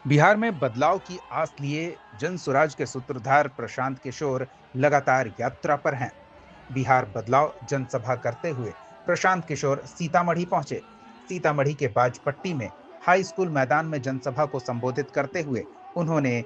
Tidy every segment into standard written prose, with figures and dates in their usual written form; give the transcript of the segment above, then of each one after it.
बिहार में बदलाव की आस लिए जन स्वराज के सूत्रधार प्रशांत किशोर लगातार यात्रा पर हैं। बिहार बदलाव जनसभा करते हुए प्रशांत किशोर सीतामढ़ी पहुंचे। सीतामढ़ी के बाजपट्टी में हाई स्कूल मैदान में जनसभा को संबोधित करते हुए उन्होंने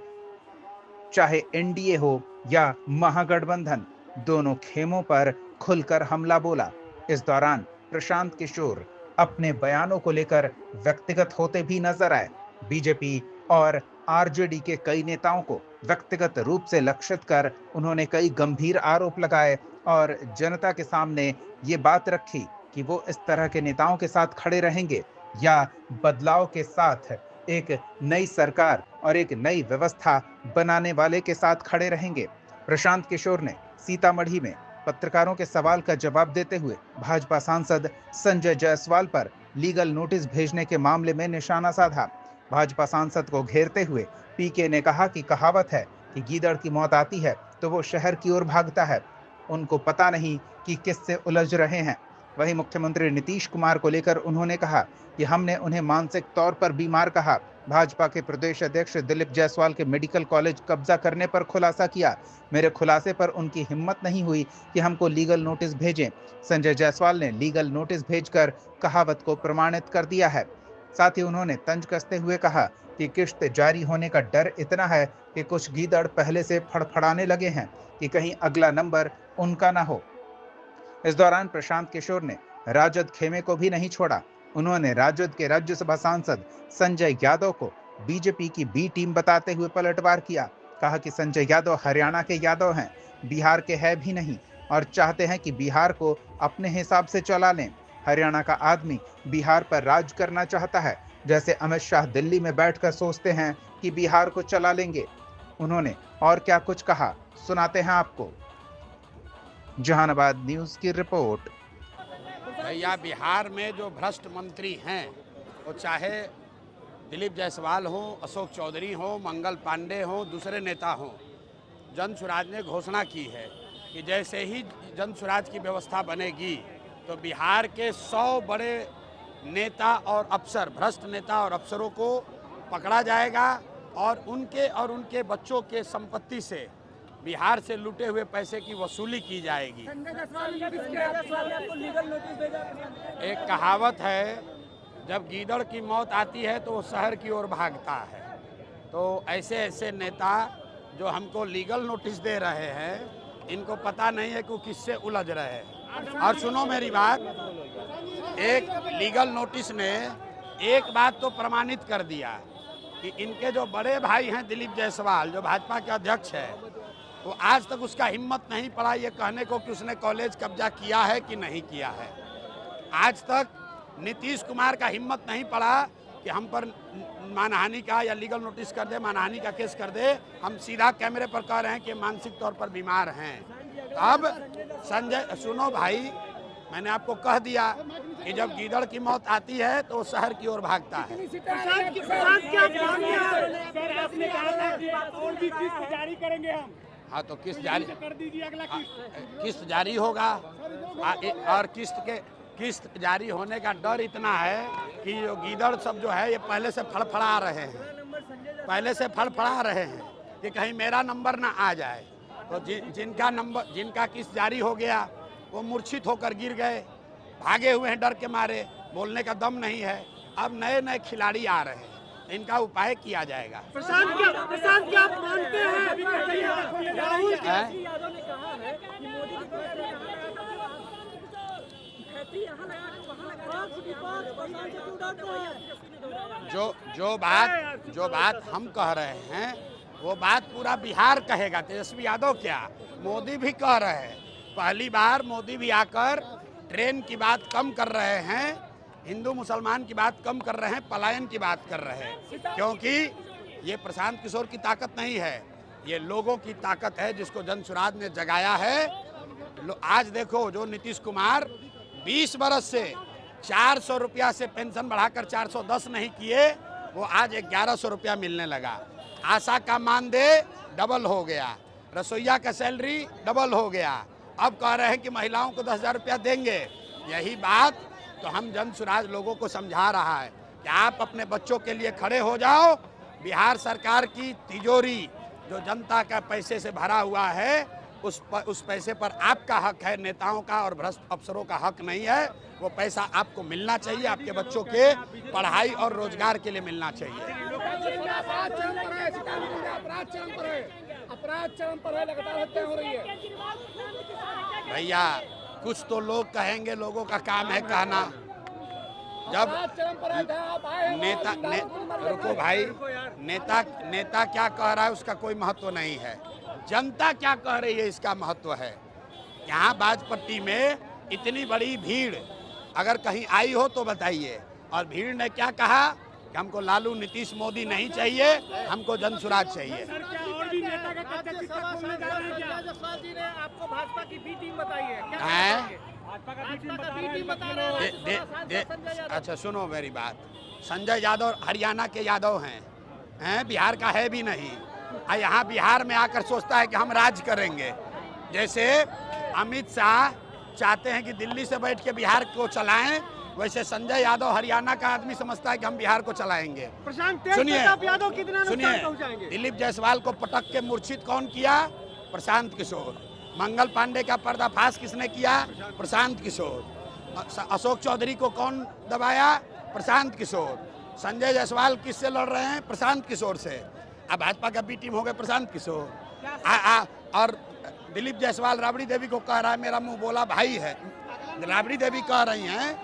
चाहे एनडीए हो या महागठबंधन, दोनों खेमों पर खुलकर हमला बोला। इस दौरान प्रशांत किशोर अपने बयानों को लेकर व्यक्तिगत होते भी नजर आए। बीजेपी और आरजेडी के कई नेताओं को व्यक्तिगत रूप से लक्षित कर उन्होंने कई गंभीर आरोप लगाए और जनता के सामने ये बात रखी कि वो इस तरह के नेताओं के साथ खड़े रहेंगे या बदलाव के साथ एक नई सरकार और एक नई व्यवस्था बनाने वाले के साथ खड़े रहेंगे। प्रशांत किशोर ने सीतामढ़ी में पत्रकारों के सवाल का जवाब देते हुए भाजपा सांसद संजय जायसवाल पर लीगल नोटिस भेजने के मामले में निशाना साधा। भाजपा सांसद को घेरते हुए पीके ने कहा कि कहावत है कि गीदड़ की मौत आती है तो वो शहर की ओर भागता है। उनको पता नहीं कि किससे उलझ रहे हैं। वहीं मुख्यमंत्री नीतीश कुमार को लेकर उन्होंने कहा कि हमने उन्हें मानसिक तौर पर बीमार कहा। भाजपा के प्रदेश अध्यक्ष दिलीप जायसवाल के मेडिकल कॉलेज कब्जा करने पर खुलासा किया। मेरे खुलासे पर उनकी हिम्मत नहीं हुई कि हमको लीगल नोटिस भेजें। संजय जायसवाल ने लीगल नोटिस भेजकर कहावत को प्रमाणित कर दिया है। साथ ही उन्होंने तंज कसते हुए कहा कि किश्त जारी होने का डर इतना है कि कुछ गीदड़ पहले से फड़फड़ाने लगे हैं कि कहीं अगला नंबर उनका ना हो। इस दौरान प्रशांत किशोर ने राजद खेमे को भी नहीं छोड़ा। उन्होंने राजद के राज्यसभा सांसद संजय यादव को बीजेपी की बी टीम बताते हुए पलटवार किया। कहा कि संजय यादव हरियाणा के यादव हैं, बिहार के है भी नहीं और चाहते हैं कि बिहार को अपने हिसाब से चला लें। हरियाणा का आदमी बिहार पर राज करना चाहता है, जैसे अमित शाह दिल्ली में बैठकर सोचते हैं कि बिहार को चला लेंगे। उन्होंने और क्या कुछ कहा, सुनाते हैं आपको। जहानाबाद न्यूज की रिपोर्ट। भैया, बिहार में जो भ्रष्ट मंत्री हैं, वो चाहे दिलीप जायसवाल हो, अशोक चौधरी हो, मंगल पांडे हो, दूसरे नेता हो, जन स्वराज ने घोषणा की है कि जैसे ही जन स्वराज की व्यवस्था बनेगी तो बिहार के 100 बड़े नेता और अफसर, भ्रष्ट नेता और अफसरों को पकड़ा जाएगा और उनके बच्चों के संपत्ति से, बिहार से लूटे हुए पैसे की वसूली की जाएगी। एक कहावत है, जब गीदड़ की मौत आती है तो वो शहर की ओर भागता है। तो ऐसे ऐसे नेता जो हमको लीगल नोटिस दे रहे हैं, इनको पता नहीं है कि वो किससे उलझ रहे हैं। और सुनो मेरी बात, एक लीगल नोटिस ने एक बात तो प्रमाणित कर दिया कि इनके जो बड़े भाई हैं दिलीप जायसवाल, जो भाजपा के अध्यक्ष है, वो आज तक उसका हिम्मत नहीं पड़ा ये कहने को कि उसने कॉलेज कब्जा किया है कि नहीं किया है। आज तक नीतीश कुमार का हिम्मत नहीं पड़ा कि हम पर मानहानि का या लीगल नोटिस कर दे, मानहानि का केस कर दे। हम सीधा कैमरे पर कह रहे हैं कि मानसिक तौर पर बीमार हैं। अब संजय, सुनो भाई, मैंने आपको कह दिया कि जब गीदड़ की मौत आती है तो वो शहर की ओर भागता है। हाँ, तो किस्त जारी कर दीजिए, अगला किस्त जारी होगा। और किस्त जारी होने का डर इतना है कि जो गीदड़ सब जो है ये पहले से फड़फड़ा रहे हैं कि कहीं मेरा नंबर ना आ जाए। तो जिनका किस्त जारी हो गया वो मूर्छित होकर गिर गए, भागे हुए हैं डर के मारे, बोलने का दम नहीं है। अब नए नए खिलाड़ी आ रहे हैं, इनका उपाय किया जाएगा। प्रशांत क्या आप मानते हैं राहुल यादव ने कहा है कि मोदी जो बात हम कह रहे हैं वो बात पूरा बिहार कहेगा। तेजस्वी यादव क्या, मोदी भी कह रहे हैं। पहली बार मोदी भी आकर ट्रेन की बात कम कर रहे हैं, हिंदू मुसलमान की बात कम कर रहे हैं, पलायन की बात कर रहे हैं। क्योंकि ये प्रशांत किशोर की ताकत नहीं है, ये लोगों की ताकत है जिसको जन स्वराज ने जगाया है। आज देखो, जो नीतीश कुमार 20 बरस से 400 रुपया से पेंशन बढ़ाकर 410 नहीं किए, वो आज 1100 रुपया मिलने लगा। आशा का मानदेय डबल हो गया, रसोईया का सैलरी डबल हो गया। अब कह रहे हैं कि महिलाओं को 10,000 रुपया देंगे। यही बात तो हम जन स्वराज लोगों को समझा रहा है कि आप अपने बच्चों के लिए खड़े हो जाओ, बिहार सरकार की तिजोरी जो जनता का पैसे से भरा हुआ है, उस पैसे पर आपका हक है, नेताओं का और भ्रष्ट अफसरों का हक नहीं है। वो पैसा आपको मिलना चाहिए, आपके बच्चों के पढ़ाई और रोजगार के लिए मिलना चाहिए। अपराध चरम पर है, लगातार हत्या हो रही है। भैया कुछ तो लोग कहेंगे, लोगों का काम है कहना। जब रुको भाई, नेता क्या कह रहा है उसका कोई महत्व नहीं है, जनता क्या कह रही है इसका महत्व है। यहाँ बाजपट्टी में इतनी बड़ी भीड़ अगर कहीं आई हो तो बताइए। और भीड़ ने क्या कहा कि हमको लालू नीतीश मोदी नहीं चाहिए, हमको जनसुराज चाहिए। और भी नेता का कच्चा चिट्ठा खोलने जा रहे हैं क्या? जायसवाल जी ने आपको भाजपा की बी टीम बताई है, क्या भाजपा का बी टीम बता रहे हैं? अच्छा सुनो मेरी बात, संजय यादव हरियाणा के यादव हैं, बिहार का है भी नहीं। यहाँ बिहार में आकर सोचता है कि हम राज करेंगे। जैसे अमित शाह चाहते हैं कि दिल्ली से बैठ के बिहार को चलाएं, वैसे संजय यादव हरियाणा का आदमी समझता है कि हम बिहार को चलाएंगे। सुनिए, दिलीप जायसवाल को पटक के मूर्छित कौन किया? प्रशांत किशोर। मंगल पांडे का पर्दाफाश किसने किया? प्रशांत किशोर। अशोक चौधरी को कौन दबाया? प्रशांत किशोर। संजय जायसवाल किससे लड़ रहे हैं? प्रशांत किशोर से। अब भाजपा का बी टीम हो गए प्रशांत किशोर। और दिलीप जायसवाल राबड़ी देवी को कह रहा है मेरा मुंह बोला भाई है। राबड़ी देवी कह रही हैं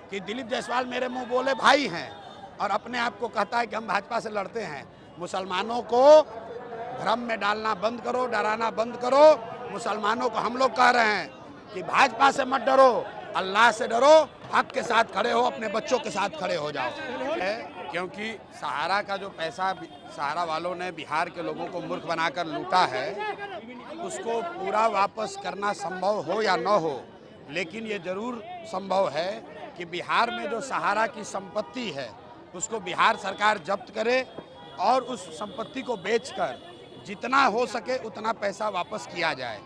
कि दिलीप जायसवाल मेरे मुंह बोले भाई हैं, और अपने आप को कहता है कि हम भाजपा से लड़ते हैं। मुसलमानों को भ्रम में डालना बंद करो, डराना बंद करो। मुसलमानों को हम लोग कह रहे हैं कि भाजपा से मत डरो, अल्लाह से डरो, हक के साथ खड़े हो, अपने बच्चों के साथ खड़े हो जाओ। क्योंकि सहारा का जो पैसा सहारा वालों ने बिहार के लोगों को मूर्ख बनाकर लूटा है, उसको पूरा वापस करना संभव हो या न हो, लेकिन ये जरूर संभव है कि बिहार में जो सहारा की संपत्ति है उसको बिहार सरकार जब्त करे और उस संपत्ति को बेचकर जितना हो सके उतना पैसा वापस किया जाए।